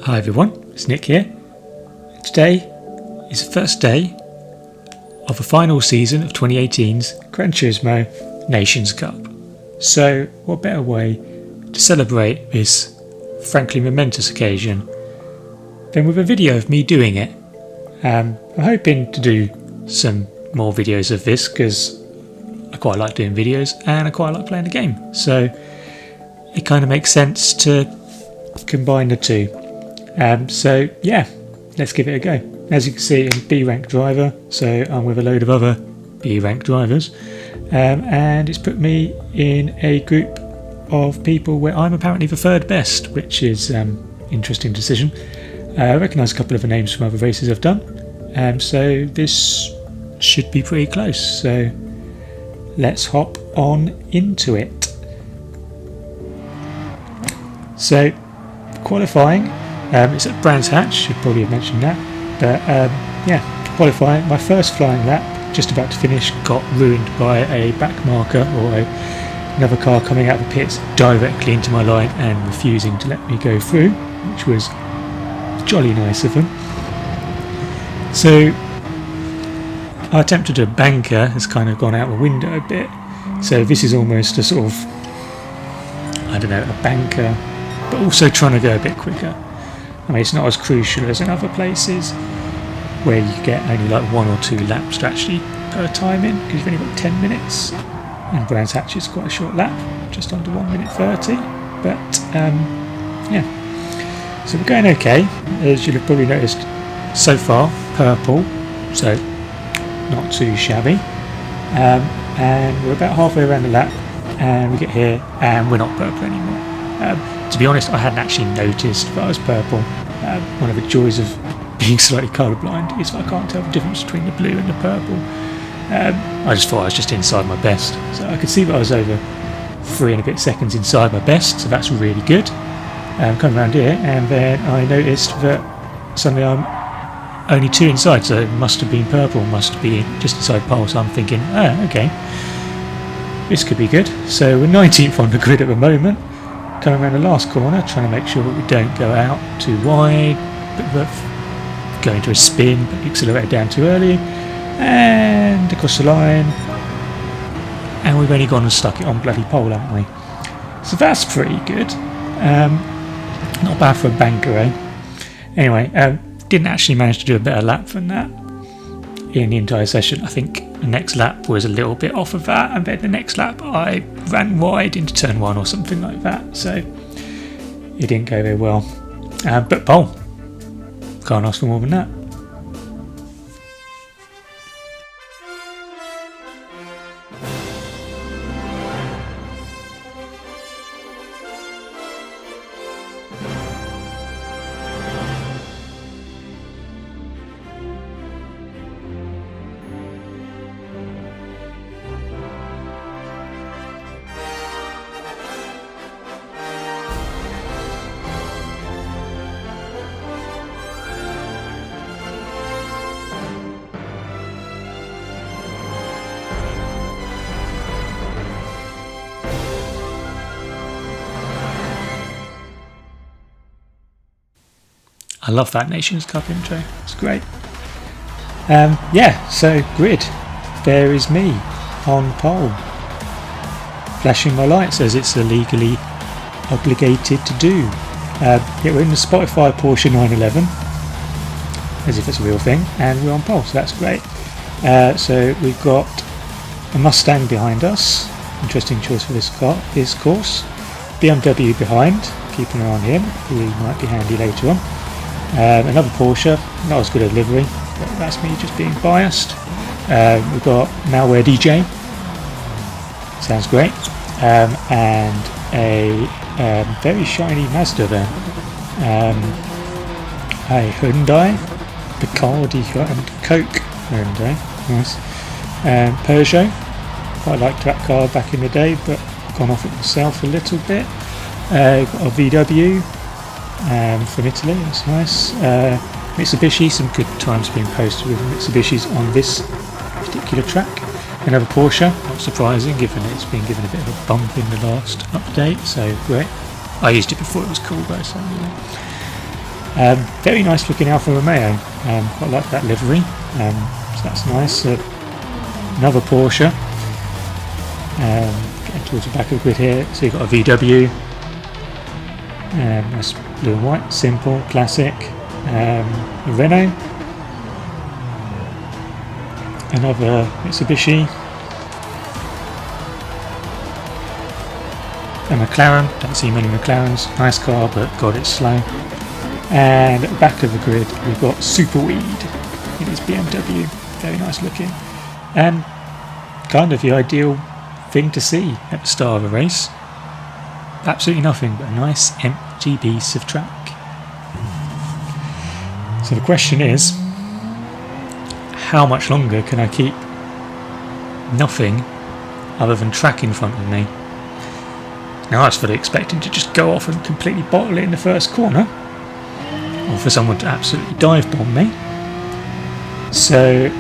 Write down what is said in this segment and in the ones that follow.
Hi everyone, it's Nick here. Today is the first day of the final season of 2018's Gran Turismo Nations Cup. So what better way to celebrate this frankly momentous occasion than with a video of me doing it. I'm hoping to do some more videos of this because I quite like doing videos and I quite like playing the game. So it kind of makes sense to combine the two. So yeah, let's give it a go. As you can see, I'm B rank driver, so I'm with a load of other B rank drivers, and it's put me in a group of people where I'm apparently the third best, which is interesting decision. I recognise a couple of the names from other races I've done, so this should be pretty close. So let's hop on into it. So qualifying. It's at Brands Hatch, should probably have mentioned that, but yeah, qualifying, my first flying lap, just about to finish, got ruined by a back marker or another car coming out of the pits directly into my line and refusing to let me go through, which was jolly nice of them. So our attempt to do a banker has kind of gone out the window a bit, so this is almost a sort of, I don't know, a banker, but also trying to go a bit quicker. I mean, it's not as crucial as in other places where you get only like 1 or 2 laps to actually put a time in because you've only got 10 minutes. And Brands Hatch is quite a short lap, just under 1 minute 30. But yeah, so we're going okay. As you'll have probably noticed so far, purple, so not too shabby. And we're about halfway around the lap, and we get here, and we're not purple anymore. To be honest, I hadn't actually noticed that I was purple. One of the joys of being slightly colourblind is that I can't tell the difference between the blue and the purple. I just thought I was just inside my best. So I could see that I was over 3 and a bit seconds inside my best, so that's really good. Come around here, and then I noticed that suddenly I'm only 2 inside, so it must have been purple, must be just inside pole, so I'm thinking, oh, okay, this could be good. So we're 19th on the grid at the moment. Coming around the last corner, trying to make sure that we don't go out too wide, but go into a spin, but accelerate down too early, and across the line, and we've only gone and stuck it on bloody pole, haven't we? So that's pretty good. Not bad for a banker, eh? Anyway, didn't actually manage to do a better lap than that in the entire session. I think the next lap was a little bit off of that, and then the next lap I ran wide into turn 1 or something like that, so it didn't go very well. But pole, can't ask for more than that. I love that Nations Cup intro, it's great. Yeah, so grid, there is me on pole, flashing my lights as it's legally obligated to do. Yeah, we're in the Spotify Porsche 911, as if it's a real thing, and we're on pole, so that's great. So we've got a Mustang behind us, interesting choice for this course. BMW behind, keep an eye on him, he might be handy later on. Another Porsche, not as good a livery, but that's me just being biased. We've got Malware DJ, sounds great, and a very shiny Mazda there, a Hyundai, Bacardi and Coke Hyundai, nice, Peugeot, quite liked that car back in the day, but gone off it myself a little bit. Got a VW. From Italy, that's nice. Mitsubishi, some good times being posted with Mitsubishis on this particular track. Another Porsche, not surprising given it's been given a bit of a bump in the last update, so great. I used it before it was cool though, so anyway. Very nice looking Alfa Romeo. Quite like that livery. So that's nice. Another Porsche. Getting towards the back of the grid here. So you've got a VW. Nice blue and white, simple, classic. A Renault. Another Mitsubishi. A McLaren. Don't see many McLarens. Nice car, but God, it's slow. And at the back of the grid, we've got Superweed. It is BMW. Very nice looking. And kind of the ideal thing to see at the start of a race. Absolutely nothing but a nice empty piece of track. So the question is, how much longer can I keep nothing other than track in front of me? Now I was fully expecting to just go off and completely bottle it in the first corner, or for someone to absolutely dive bomb me. So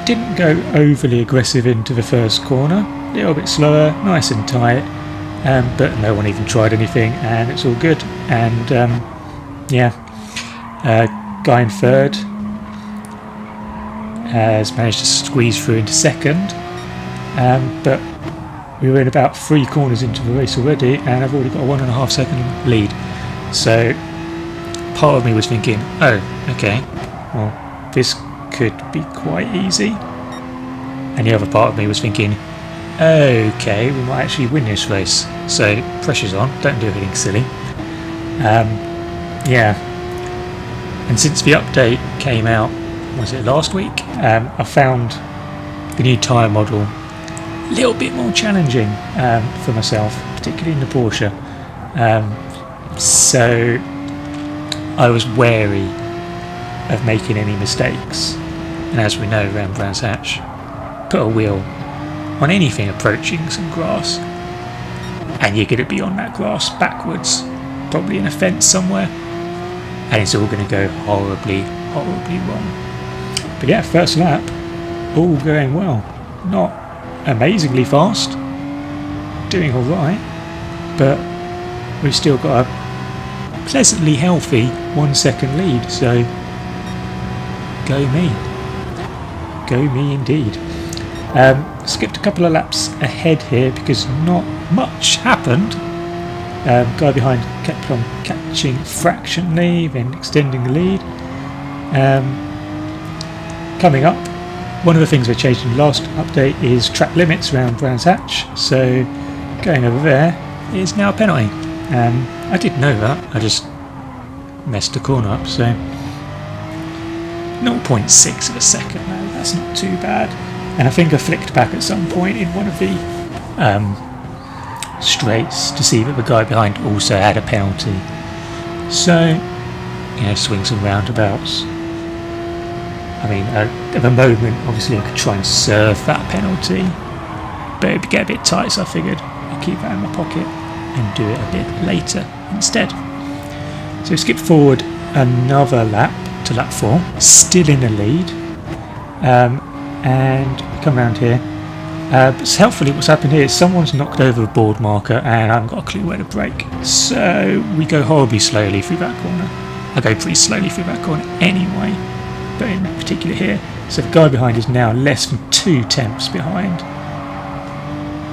didn't go overly aggressive into the first corner, a little bit slower, nice and tight, but no one even tried anything, and it's all good. And guy in third has managed to squeeze through into second, but we were in about 3 corners into the race already, and I've already got a 1.5 second lead. So part of me was thinking, oh, okay, well, this could be quite easy. And the other part of me was thinking, okay, we might actually win this race. So pressure's on, don't do anything silly. And since the update came out, was it last week? I found the new tyre model a little bit more challenging for myself, particularly in the Porsche. So I was wary of making any mistakes. And as we know, around Brands Hatch, put a wheel on anything approaching some grass, and you're going to be on that grass backwards, probably in a fence somewhere, and it's all going to go horribly, horribly wrong. But yeah, first lap, all going well. Not amazingly fast, doing alright, but we've still got a pleasantly healthy 1 second lead, so go me. Go me indeed. Skipped a couple of laps ahead here because not much happened. Guy behind kept on catching fractionally, then extending the lead. Coming up, one of the things they changed in the last update is track limits around Brands Hatch, so going over there is now a penalty. I did know that, I just messed the corner up, so 0.6 of a second now, that's not too bad. And I think I flicked back at some point in one of the straights to see that the guy behind also had a penalty. So, swings and roundabouts. I mean, at the moment, obviously I could try and serve that penalty, but it would get a bit tight, so I figured I'll keep that in my pocket and do it a bit later instead. So skip forward another lap to lap 4, still in the lead, and come around here. But helpfully what's happened here is someone's knocked over a board marker and I haven't got a clue where to brake. So we go horribly slowly through that corner. I go pretty slowly through that corner anyway, but in particular here. So the guy behind is now less than 2 tenths behind.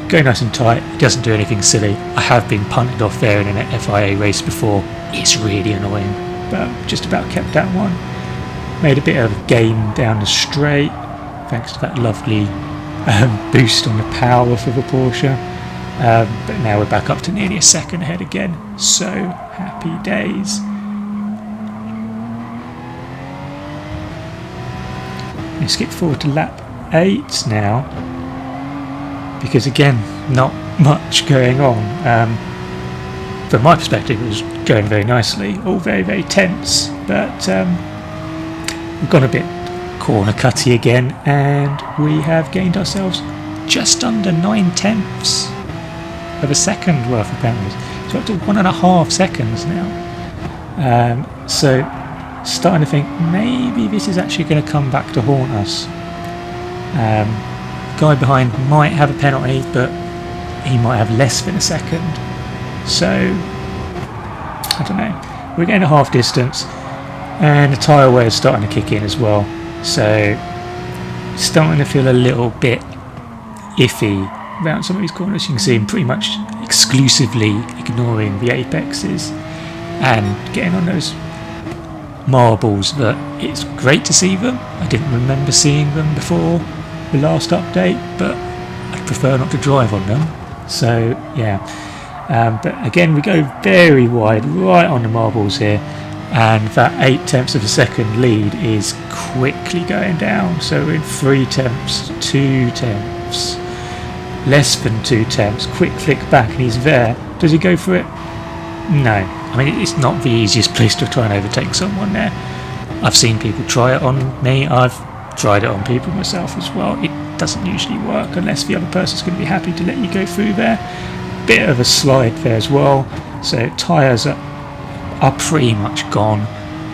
Going nice and tight, he doesn't do anything silly. I have been punted off there in an FIA race before. It's really annoying, but just about kept that one. Made a bit of game down the straight, thanks to that lovely boost on the power for the Porsche. But now we're back up to nearly a second ahead again. So happy days. We skip forward to lap 8 now, because again, not much going on. From my perspective, it was going very nicely, all very, very tense, but we've gone a bit corner cutty again, and we have gained ourselves just under 9 tenths of a second worth of penalties. So up to 1.5 seconds now. So starting to think maybe this is actually going to come back to haunt us. Guy behind might have a penalty, but he might have less than a second. So I don't know. We're getting a half distance. and the tyre wear is starting to kick in as well, so starting to feel a little bit iffy around some of these corners. You can see I'm pretty much exclusively ignoring the apexes and getting on those marbles, but it's great to see them. I didn't remember seeing them before the last update, but I'd prefer not to drive on them, so yeah. But again, we go very wide right on the marbles here, and that 0.8 of a second lead is quickly going down. So we're in 0.3, 0.2, less than 0.2. Quick flick back and he's there. Does he go for it? No. I mean, it's not the easiest place to try and overtake someone there. I've seen people try it on me. I've tried it on people myself as well. It doesn't usually work unless the other person's going to be happy to let you go through there. Bit of a slide there as well. So tyres are pretty much gone.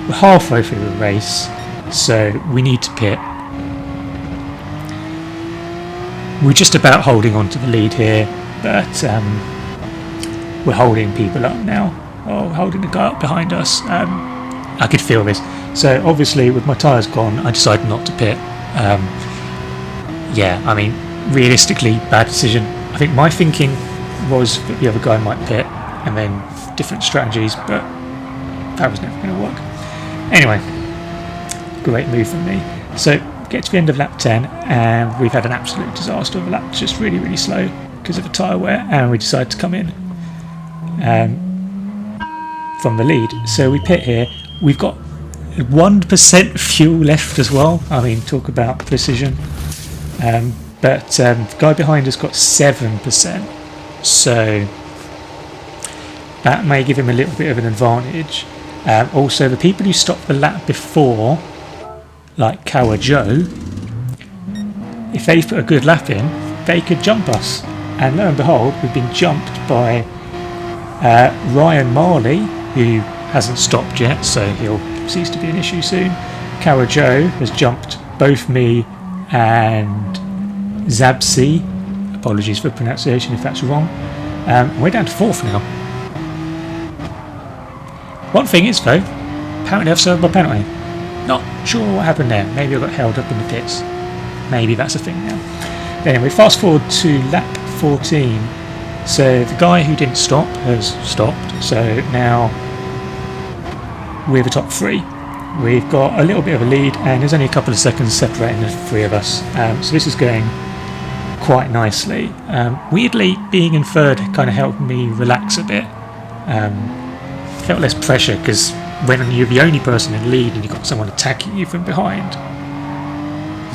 We're halfway through the race, so we need to pit. We're just about holding on to the lead here, but we're holding people up now. Oh, holding the guy up behind us. I could feel this. So obviously with my tyres gone, I decided not to pit. Yeah, I mean, realistically, bad decision. I think my thinking was that the other guy might pit and then different strategies, but that was never going to work. Anyway, great move from me. So get to the end of lap 10 and we've had an absolute disaster of a lap, just really, really slow because of the tyre wear, and we decided to come in from the lead. So we pit here. We've got 1% fuel left as well. I mean, talk about precision. But the guy behind us got 7%. So that may give him a little bit of an advantage. Also, the people who stopped the lap before, like Kawa Joe, if they put a good lap in, they could jump us. And lo and behold, we've been jumped by Ryan Marley, who hasn't stopped yet, so he'll cease to be an issue soon. Kawa Joe has jumped both me and Zabsi. Apologies for pronunciation if that's wrong. We're down to 4th now. One thing is though, apparently I've served my penalty. Not sure what happened there. Maybe I got held up in the pits. Maybe that's a thing now. Anyway, fast forward to lap 14. So the guy who didn't stop has stopped. So now we're the top 3. We've got a little bit of a lead and there's only a couple of seconds separating the 3 of us. So this is going quite nicely. Weirdly, being in 3rd kind of helped me relax a bit. Felt less pressure because when you're the only person in lead and you've got someone attacking you from behind,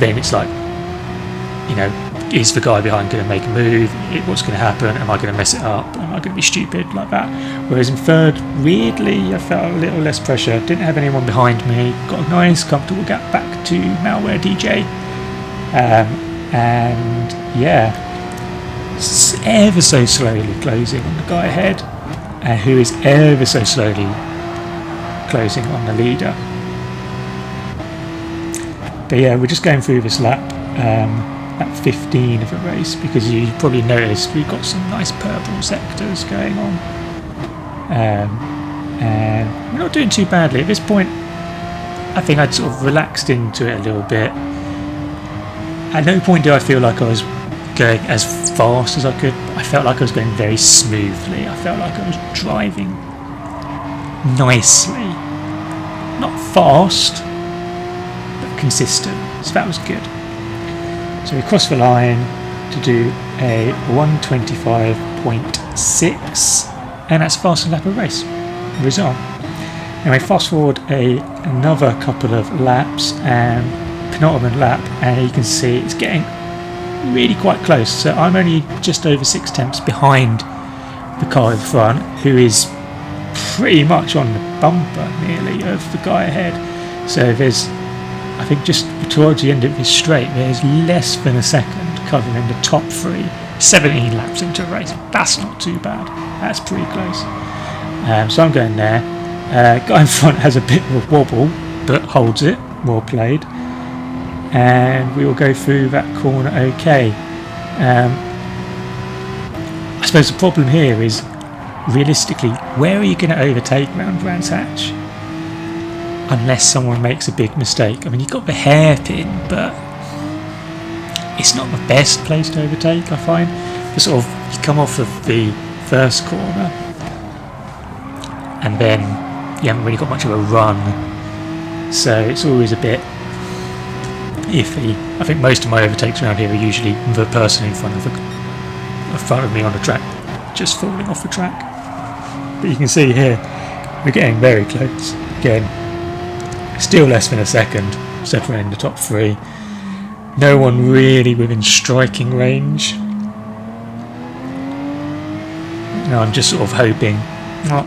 then it's like, you know, is the guy behind going to make a move? What's going to happen? Am I going to mess it up? Am I going to be stupid like that? Whereas in 3rd, weirdly, I felt a little less pressure. Didn't have anyone behind me. Got a nice, comfortable gap back to Malware DJ. And yeah, ever so slowly closing on the guy ahead, who is ever so slowly closing on the leader. But yeah, we're just going through this lap, lap 15 of the race, because you probably noticed we've got some nice purple sectors going on, and we're not doing too badly at this point. I think I'd sort of relaxed into it a little bit. At no point did I feel like I was going as fast as I could. I felt like I was going very smoothly. I felt like I was driving nicely. Not fast, but consistent. So that was good. So we crossed the line to do a 1:25.6, and that's fastest lap of the race. Result. Anyway, fast forward another couple of laps, and penultimate lap, and you can see it's getting really quite close. So I'm only just over 0.6 behind the car in front, who is pretty much on the bumper nearly of the guy ahead. So there's, I think just towards the end of this straight, there's less than a second covering the top 3, 17 laps into a race. That's not too bad. That's pretty close. So I'm going there. Guy in front has a bit of a wobble, but holds it. Well played. And we will go through that corner okay. I suppose the problem here is, realistically, where are you going to overtake round Brands Hatch? unless someone makes a big mistake. I mean, you've got the hairpin, but it's not the best place to overtake, I find. The sort of, you come off of the first corner, and then you haven't really got much of a run, so it's always a bit iffy. I think most of my overtakes around here are usually the person in front of me on the track just falling off the track. But you can see here we're getting very close. Again, still less than a second separating the top three. No one really within striking range. No, I'm just sort of hoping. Well,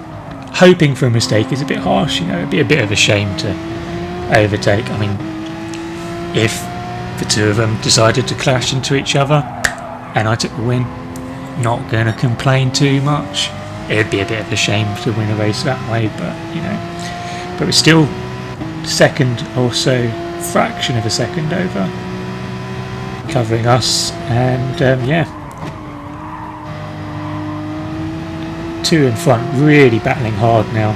hoping for a mistake is a bit harsh, you know. It'd be a bit of a shame to overtake. I mean, if the two of them decided to clash into each other and I took the win, not going to complain too much. It'd be a bit of a shame to win a race that way, but you know, but we're still second or so, fraction of a second over covering us, and yeah, two in front really battling hard now,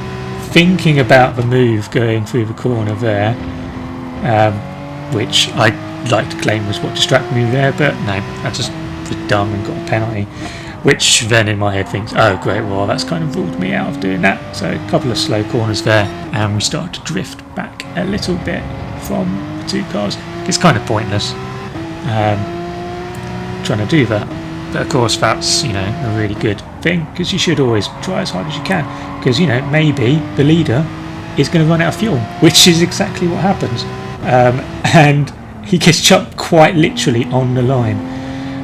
thinking about the move going through the corner there, which I'd like to claim was what distracted me there, but no, I just was dumb and got a penalty, which then in my head thinks, oh great, well that's kind of ruled me out of doing that. So a couple of slow corners there, and we started to drift back a little bit from the two cars. It's kind of pointless trying to do that, but of course that's, you know, a really good thing, because you should always try as hard as you can, because, you know, maybe the leader is going to run out of fuel, which is exactly what happens, and he gets chucked quite literally on the line.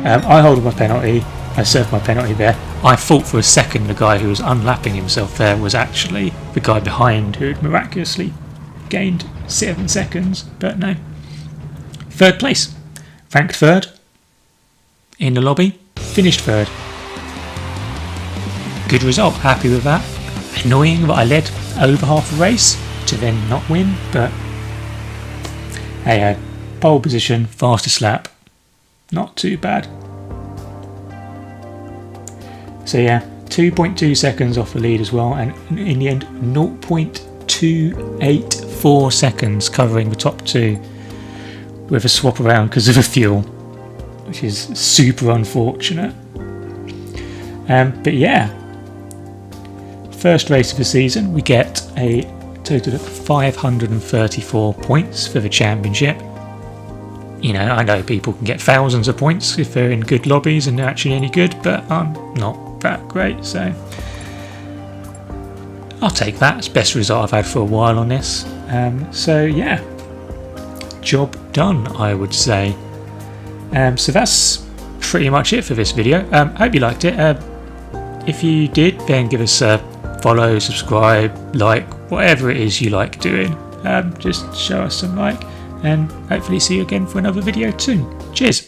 I hold my penalty, I served my penalty there. I thought for a second the guy who was unlapping himself there was actually the guy behind who had miraculously gained 7 seconds, but no. Third place, ranked third in the lobby, finished third. Good result, happy with that. Annoying that I led over half the race to then not win, but hey, pole position, fastest lap, not too bad. So yeah, 2.2 seconds off the lead as well, and in the end 0.284 seconds covering the top two with a swap around because of the fuel, which is super unfortunate. But yeah, first race of the season, we get a total of 534 points for the championship. You know, I know people can get thousands of points if they're in good lobbies and they're actually any good, but I'm not that great, so I'll take that. It's the best result I've had for a while on this. So yeah, job done, I would say. So that's pretty much it for this video. Hope you liked it. If you did, then give us a follow, subscribe, like, whatever it is you like doing. Just show us some like, and hopefully see you again for another video soon. Cheers!